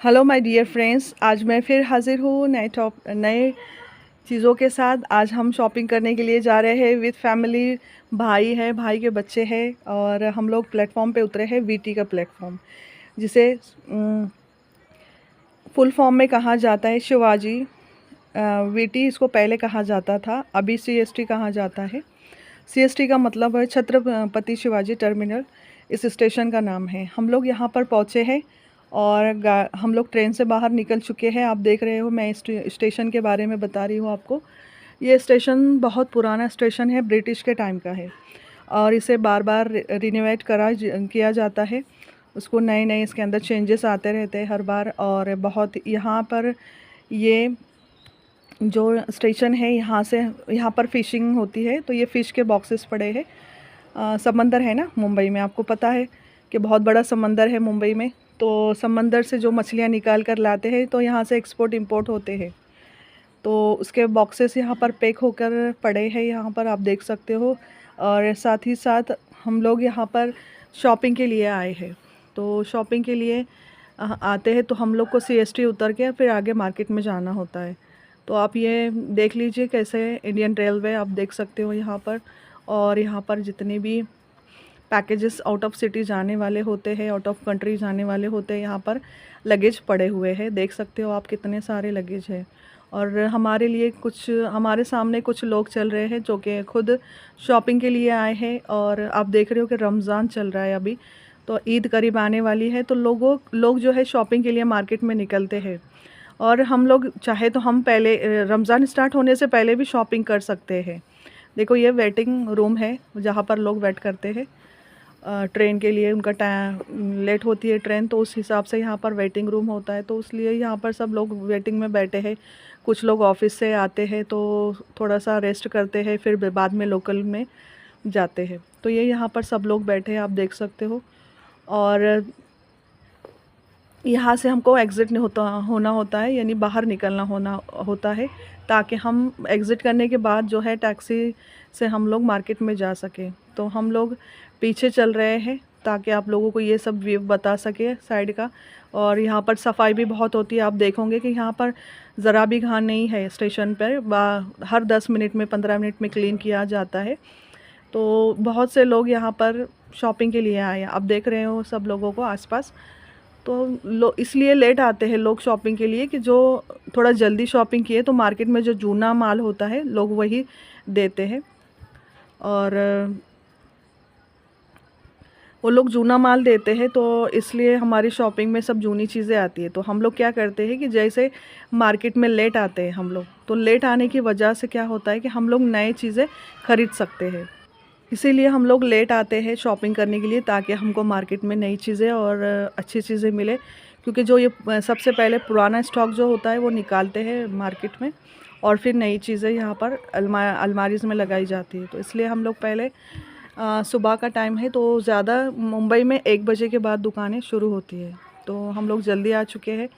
Hello my dear friends, आज मैं फिर हाज़िर हूँ नए चीज़ों के साथ। आज हम शॉपिंग करने के लिए जा रहे हैं विद फैमिली। भाई है, भाई के बच्चे हैं और हम लोग प्लेटफॉर्म पे उतरे हैं, वीटी का प्लेटफॉर्म, जिसे फुल फॉर्म में कहा जाता है शिवाजी। वीटी इसको पहले कहा जाता था, अभी सीएसटी कहा जाता है। सीएसटी का मतलब है छत्रपति शिवाजी टर्मिनल, इस स्टेशन का नाम है। हम लोग यहाँ पर पहुँचे हैं और हम लोग ट्रेन से बाहर निकल चुके हैं। आप देख रहे हो, मैं स्टेशन के बारे में बता रही हूँ आपको। ये स्टेशन बहुत पुराना स्टेशन है, ब्रिटिश के टाइम का है और इसे बार बार रिनोवेट किया जाता है। उसको नए नए इसके अंदर चेंजेस आते रहते हैं हर बार। और बहुत यहाँ पर ये जो स्टेशन है, यहाँ पर फ़िशिंग होती है, तो ये फ़िश के बॉक्सेस पड़े हैं। समंदर है ना मुंबई में, आपको पता है कि बहुत बड़ा समंदर है मुंबई में। तो समंदर से जो मछलियाँ निकाल कर लाते हैं, तो यहाँ से एक्सपोर्ट इंपोर्ट होते हैं। तो उसके बॉक्सेस यहाँ पर पैक होकर पड़े हैं, यहाँ पर आप देख सकते हो। और साथ ही साथ हम लोग यहाँ पर शॉपिंग के लिए आए हैं। तो शॉपिंग के लिए आते हैं तो हम लोग को सीएसटी उतर के फिर आगे मार्केट में जाना होता है। तो आप ये देख लीजिए कैसे इंडियन रेलवे आप देख सकते हो यहाँ पर। और यहाँ पर जितने भी पैकेजेस आउट ऑफ सिटी जाने वाले होते हैं, आउट ऑफ कंट्री जाने वाले होते हैं, यहाँ पर लगेज पड़े हुए हैं। देख सकते हो आप कितने सारे लगेज हैं। और हमारे सामने कुछ लोग चल रहे हैं जो कि खुद शॉपिंग के लिए आए हैं। और आप देख रहे हो कि रमज़ान चल रहा है अभी, तो ईद करीब आने वाली है, तो लोग जो है शॉपिंग के लिए मार्केट में निकलते हैं। और हम लोग चाहे तो हम पहले रमज़ान स्टार्ट होने से पहले भी शॉपिंग कर सकते हैं। देखो, ये वेटिंग रूम है जहाँ पर लोग वेट करते हैं ट्रेन के लिए। उनका टाइम लेट होती है ट्रेन, तो उस हिसाब से यहाँ पर वेटिंग रूम होता है, तो इसलिए यहाँ पर सब लोग वेटिंग में बैठे हैं। कुछ लोग ऑफिस से आते हैं तो थोड़ा सा रेस्ट करते हैं, फिर बाद में लोकल में जाते हैं। तो ये यहाँ पर सब लोग बैठे हैं, आप देख सकते हो। और यहाँ से हमको एग्ज़िट होना होता है, यानी बाहर निकलना होता है, ताकि हम एग्ज़िट करने के बाद जो है टैक्सी से हम लोग मार्केट में जा सकें। तो हम लोग पीछे चल रहे हैं ताकि आप लोगों को ये सब व्यू बता सके साइड का। और यहाँ पर सफाई भी बहुत होती है। आप देखोगे कि यहाँ पर ज़रा भी घान नहीं है स्टेशन पर। हर 10 मिनट में 15 मिनट में क्लीन किया जाता है। तो बहुत से लोग यहाँ पर शॉपिंग के लिए आए हैं, आप देख रहे हो सब लोगों को आसपास। तो इसलिए लेट आते हैं लोग शॉपिंग के लिए कि जो थोड़ा जल्दी शॉपिंग किए, तो मार्केट में जो जूना माल होता है लोग वही देते हैं। और वो लोग जूना माल देते हैं, तो इसलिए हमारी शॉपिंग में सब जूनी चीज़ें आती है। तो हम लोग क्या करते हैं कि जैसे मार्केट में लेट आते हैं हम लोग, तो लेट आने की वजह से क्या होता है कि हम लोग नए चीज़ें ख़रीद सकते हैं। इसीलिए हम लोग लेट आते हैं शॉपिंग करने के लिए, ताकि हमको मार्केट में नई चीज़ें और अच्छी चीज़ें मिले। क्योंकि जो ये सबसे पहले पुराना स्टॉक जो होता है वो निकालते हैं मार्केट में, और फिर नई चीज़ें यहाँ पर अलमारीज़ में लगाई जाती है। तो इसलिए हम लोग पहले सुबह का टाइम है, तो ज़्यादा मुंबई में 1 बजे के बाद दुकानें शुरू होती है, तो हम लोग जल्दी आ चुके हैं।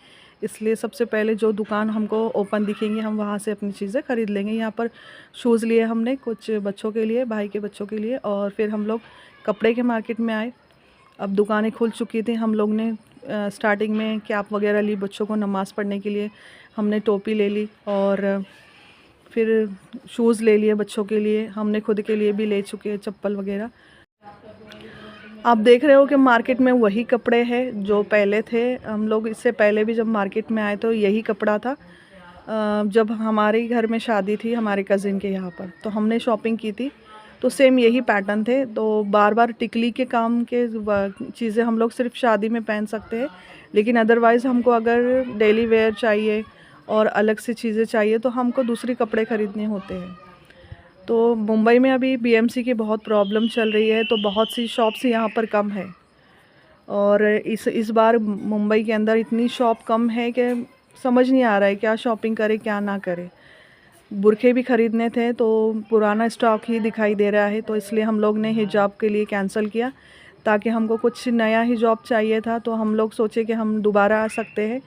इसलिए सबसे पहले जो दुकान हमको ओपन दिखेंगी, हम वहाँ से अपनी चीज़ें ख़रीद लेंगे। यहाँ पर शूज़ लिए हमने कुछ बच्चों के लिए, भाई के बच्चों के लिए। और फिर हम लोग कपड़े के मार्केट में आए। अब दुकानें खुल चुकी थी। हम लोग ने स्टार्टिंग में कैप वगैरह ली बच्चों को नमाज़ पढ़ने के लिए, हमने टोपी ले ली। और फिर शूज़ ले लिए बच्चों के लिए, हमने खुद के लिए भी ले चुके हैं चप्पल वगैरह। आप देख रहे हो कि मार्केट में वही कपड़े हैं जो पहले थे। हम लोग इससे पहले भी जब मार्केट में आए तो यही कपड़ा था। जब हमारे घर में शादी थी हमारे कज़िन के यहाँ पर, तो हमने शॉपिंग की थी, तो सेम यही पैटर्न थे। तो बार बार टिकली के काम के चीज़ें हम लोग सिर्फ शादी में पहन सकते हैं, लेकिन अदरवाइज़ हमको अगर डेली वेयर चाहिए और अलग से चीज़ें चाहिए तो हमको दूसरे कपड़े ख़रीदने होते हैं। तो मुंबई में अभी बीएमसी की बहुत प्रॉब्लम चल रही है, तो बहुत सी शॉप्स यहाँ पर कम है। और इस बार मुंबई के अंदर इतनी शॉप कम है कि समझ नहीं आ रहा है क्या शॉपिंग करें क्या ना करें। बुरखे भी ख़रीदने थे, तो पुराना स्टॉक ही दिखाई दे रहा है, तो इसलिए हम लोग ने हिजाब के लिए कैंसिल किया, ताकि हमको कुछ नया हिजाब चाहिए था। तो हम लोग सोचे कि हम दोबारा आ सकते हैं।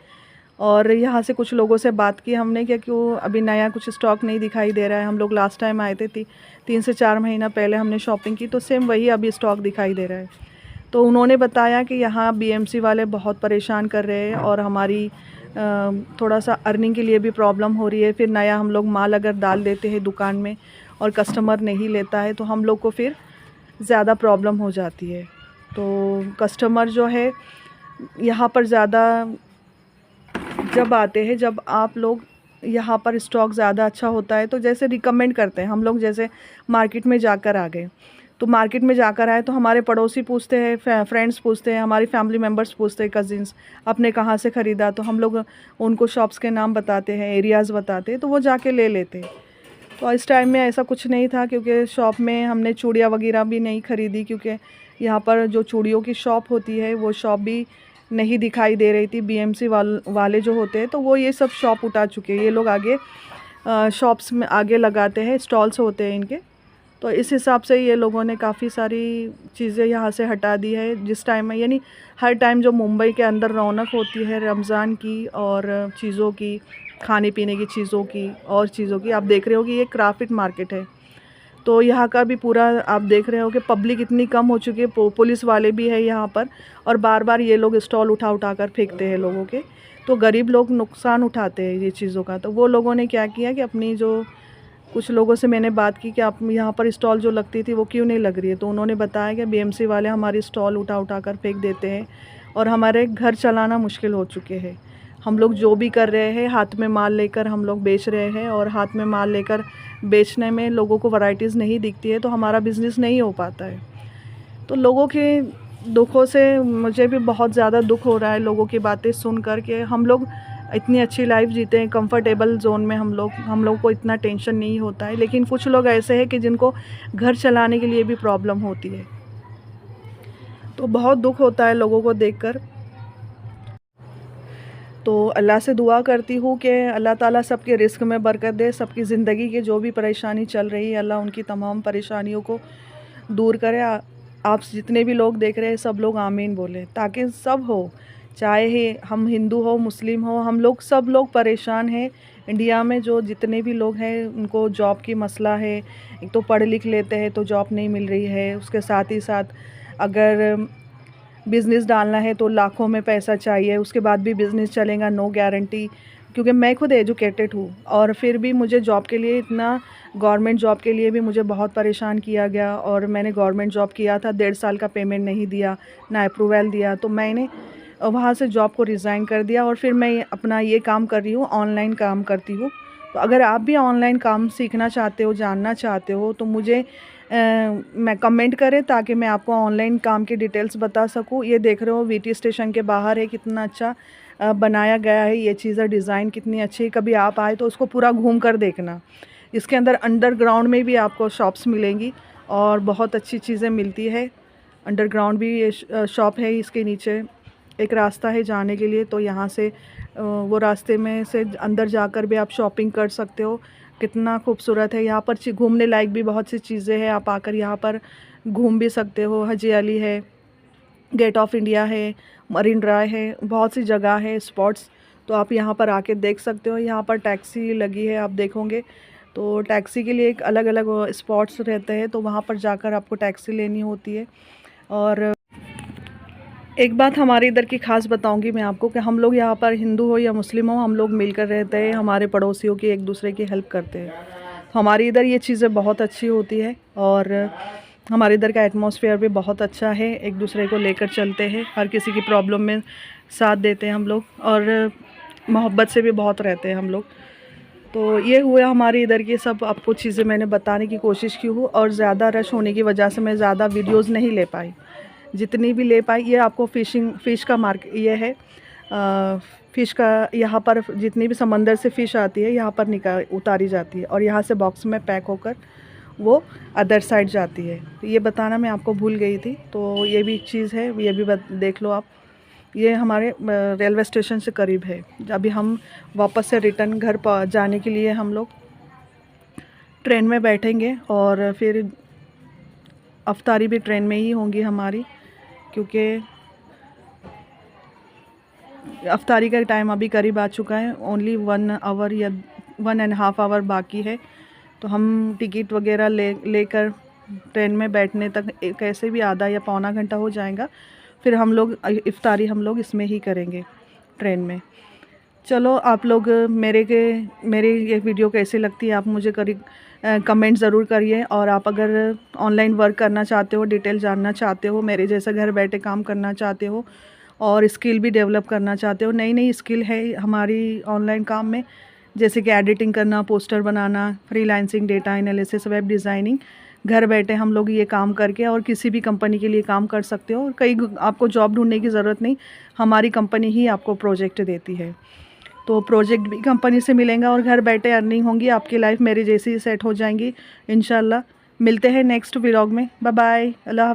और यहाँ से कुछ लोगों से बात की हमने कि क्यों अभी नया कुछ स्टॉक नहीं दिखाई दे रहा है। हम लोग लास्ट टाइम आए थे 3 से 4 महीना पहले हमने शॉपिंग की, तो सेम वही अभी स्टॉक दिखाई दे रहा है। तो उन्होंने बताया कि यहाँ बीएमसी वाले बहुत परेशान कर रहे हैं और हमारी थोड़ा सा अर्निंग के लिए भी प्रॉब्लम हो रही है। फिर नया हम लोग माल अगर डाल देते हैं दुकान में और कस्टमर नहीं लेता है तो हम लोग को फिर ज़्यादा प्रॉब्लम हो जाती है। तो कस्टमर जो है यहाँ पर ज़्यादा जब आते हैं, जब आप लोग यहाँ पर स्टॉक ज़्यादा अच्छा होता है तो जैसे रिकमेंड करते हैं हम लोग, जैसे मार्केट में जाकर आ गए तो मार्केट में जाकर आए तो हमारे पड़ोसी पूछते हैं, फ्रेंड्स पूछते हैं, हमारी फैमिली मेम्बर्स पूछते हैं, कज़िन्स, आपने कहाँ से ख़रीदा, तो हम लोग उनको शॉप्स के नाम बताते हैं, एरियाज़ बताते हैं, तो वो जाके ले लेते हैं। तो इस टाइम में ऐसा कुछ नहीं था क्योंकि शॉप में हमने चूड़ियाँ वगैरह भी नहीं ख़रीदी, क्योंकि यहाँ पर जो चूड़ियों की शॉप होती है वो शॉप भी नहीं दिखाई दे रही थी। बीएमसी वाले जो होते हैं तो वो ये सब शॉप उठा चुके हैं, ये लोग आगे शॉप्स में आगे लगाते हैं, स्टॉल्स होते हैं इनके। तो इस हिसाब से ये लोगों ने काफ़ी सारी चीज़ें यहाँ से हटा दी है जिस टाइम में, यानी हर टाइम जो मुंबई के अंदर रौनक होती है रमज़ान की और चीज़ों की, खाने पीने की चीज़ों की और चीज़ों की, आप देख रहे हो कि ये क्राफ्ट मार्केट है। तो यहाँ का भी पूरा आप देख रहे हो कि पब्लिक इतनी कम हो चुकी है, पुलिस वाले भी है यहाँ पर और बार बार ये लोग स्टॉल उठा उठा कर फेंकते हैं लोगों के, तो गरीब लोग नुकसान उठाते हैं ये चीज़ों का। तो वो लोगों ने क्या किया कि अपनी जो, कुछ लोगों से मैंने बात की कि आप यहाँ पर स्टॉल जो लगती थी वो क्यों नहीं लग रही है, तो उन्होंने बताया कि बीएमसी वाले हमारी स्टॉल उठा उठा कर फेंक देते हैं और हमारे घर चलाना मुश्किल हो चुके हैं। हम लोग जो भी कर रहे हैं हाथ में माल लेकर हम लोग बेच रहे हैं और हाथ में माल लेकर बेचने में लोगों को वैरायटीज़ नहीं दिखती है तो हमारा बिज़नेस नहीं हो पाता है। तो लोगों के दुखों से मुझे भी बहुत ज़्यादा दुख हो रहा है, लोगों की बातें सुन कर के। हम लोग इतनी अच्छी लाइफ जीते हैं, कंफर्टेबल जोन में हम लोग को इतना टेंशन नहीं होता है, लेकिन कुछ लोग ऐसे हैं कि जिनको घर चलाने के लिए भी प्रॉब्लम होती है। तो बहुत दुख होता है लोगों को देखकर। तो अल्लाह से दुआ करती हूँ कि अल्लाह ताला सबके रिस्क में बरकत दे, सबकी ज़िंदगी की जो भी परेशानी चल रही है अल्लाह उनकी तमाम परेशानियों को दूर करे। आप जितने भी लोग देख रहे हैं सब लोग आमीन बोलें, ताकि सब हो, चाहे हम हिंदू हो मुस्लिम हो, हम लोग सब लोग परेशान हैं। इंडिया में जो जितने भी लोग हैं उनको जॉब की मसला है, एक तो पढ़ लिख लेते हैं तो जॉब नहीं मिल रही है, उसके साथ ही साथ अगर बिज़नेस डालना है तो लाखों में पैसा चाहिए, उसके बाद भी बिज़नेस चलेगा नो गारंटी। क्योंकि मैं खुद एजुकेटेड हूँ और फिर भी मुझे जॉब के लिए इतना, गवर्नमेंट जॉब के लिए भी मुझे बहुत परेशान किया गया और मैंने गवर्नमेंट जॉब किया था, 1.5 साल का पेमेंट नहीं दिया, ना अप्रूवल दिया, तो मैंने वहाँ से जॉब को रिज़ाइन कर दिया और फिर मैं अपना ये काम कर रही हूँ, ऑनलाइन काम करती हूँ। तो अगर आप भी ऑनलाइन काम सीखना चाहते हो, जानना चाहते हो तो मुझे मैं कमेंट करें ताकि मैं आपको ऑनलाइन काम की डिटेल्स बता सकूं। ये देख रहे हो वीटी स्टेशन के बाहर है, कितना अच्छा बनाया गया है, ये चीज़ें डिज़ाइन कितनी अच्छी है। कभी आप आए तो उसको पूरा घूम कर देखना। इसके अंदर अंडरग्राउंड में भी आपको शॉप्स मिलेंगी और बहुत अच्छी चीज़ें मिलती है। अंडरग्राउंड भी ये शॉप है, इसके नीचे एक रास्ता है जाने के लिए, तो यहाँ से वो रास्ते में से अंदर जाकर भी आप शॉपिंग कर सकते हो। कितना खूबसूरत है यहाँ पर, घूमने लायक भी बहुत सी चीज़ें हैं, आप आकर यहाँ पर घूम भी सकते हो। हाजी अली है, गेट ऑफ इंडिया है, मरीन ड्राइव है, बहुत सी जगह है स्पॉट्स, तो आप यहाँ पर आके देख सकते हो। यहाँ पर टैक्सी लगी है, आप देखोगे तो टैक्सी के लिए एक अलग अलग स्पॉट्स रहते हैं, तो वहाँ पर जाकर आपको टैक्सी लेनी होती है। और एक बात हमारे इधर की ख़ास बताऊंगी मैं आपको कि हम लोग यहाँ पर हिंदू हो या मुस्लिम हो, हम लोग मिलकर रहते हैं, हमारे पड़ोसियों की एक दूसरे की हेल्प करते हैं। हमारे इधर ये चीज़ें बहुत अच्छी होती है और हमारे इधर का एटमॉस्फेयर भी बहुत अच्छा है, एक दूसरे को लेकर चलते हैं, हर किसी की प्रॉब्लम में साथ देते हैं हम लोग और मोहब्बत से भी बहुत रहते हैं हम लोग। तो ये हुआ हमारे इधर की सब आपको चीज़ें मैंने बताने की कोशिश की हूँ और ज़्यादा रश होने की वजह से मैं ज़्यादा वीडियोज़ नहीं ले पाई, जितनी भी ले पाई। ये आपको फ़िश का मार्केट ये है, फ़िश का यहाँ पर जितनी भी समंदर से फ़िश आती है यहाँ पर उतारी जाती है और यहाँ से बॉक्स में पैक होकर वो अदर साइड जाती है। तो ये बताना मैं आपको भूल गई थी, तो ये भी चीज़ है, ये भी देख लो आप। ये हमारे रेलवे स्टेशन से करीब है। अभी हम वापस से रिटर्न घर जाने के लिए हम लोग ट्रेन में बैठेंगे और फिर अफ्तारी भी ट्रेन में ही होंगी हमारी, क्योंकि अफ्तारी का टाइम अभी करीब आ चुका है, ओनली 1 आवर या 1.5 आवर बाकी है। तो हम टिकट वगैरह लेकर ट्रेन में बैठने तक कैसे भी आधा या पौना घंटा हो जाएगा। फिर हम लोग इफ्तारी हम लोग इसमें ही करेंगे, ट्रेन में। चलो आप लोग मेरी ये वीडियो कैसी लगती है आप मुझे कमेंट ज़रूर करिए। और आप अगर ऑनलाइन वर्क करना चाहते हो, डिटेल जानना चाहते हो, मेरे जैसा घर बैठे काम करना चाहते हो और स्किल भी डेवलप करना चाहते हो, नई नई स्किल है हमारी ऑनलाइन काम में, जैसे कि एडिटिंग करना, पोस्टर बनाना, freelancing, data analysis, web designing, घर बैठे हम लोग ये काम करके और किसी भी कंपनी के लिए काम कर सकते हो। और आपको जॉब ढूंढने की ज़रूरत नहीं, हमारी कंपनी ही आपको प्रोजेक्ट देती है। तो प्रोजेक्ट भी कंपनी से मिलेगा और घर बैठे अर्निंग होंगी, आपकी लाइफ मेरी जैसी सेट हो जाएंगी इंशाल्लाह। मिलते हैं नेक्स्ट व्लॉग में। बाय बाय, अल्लाह हाफ़िज़।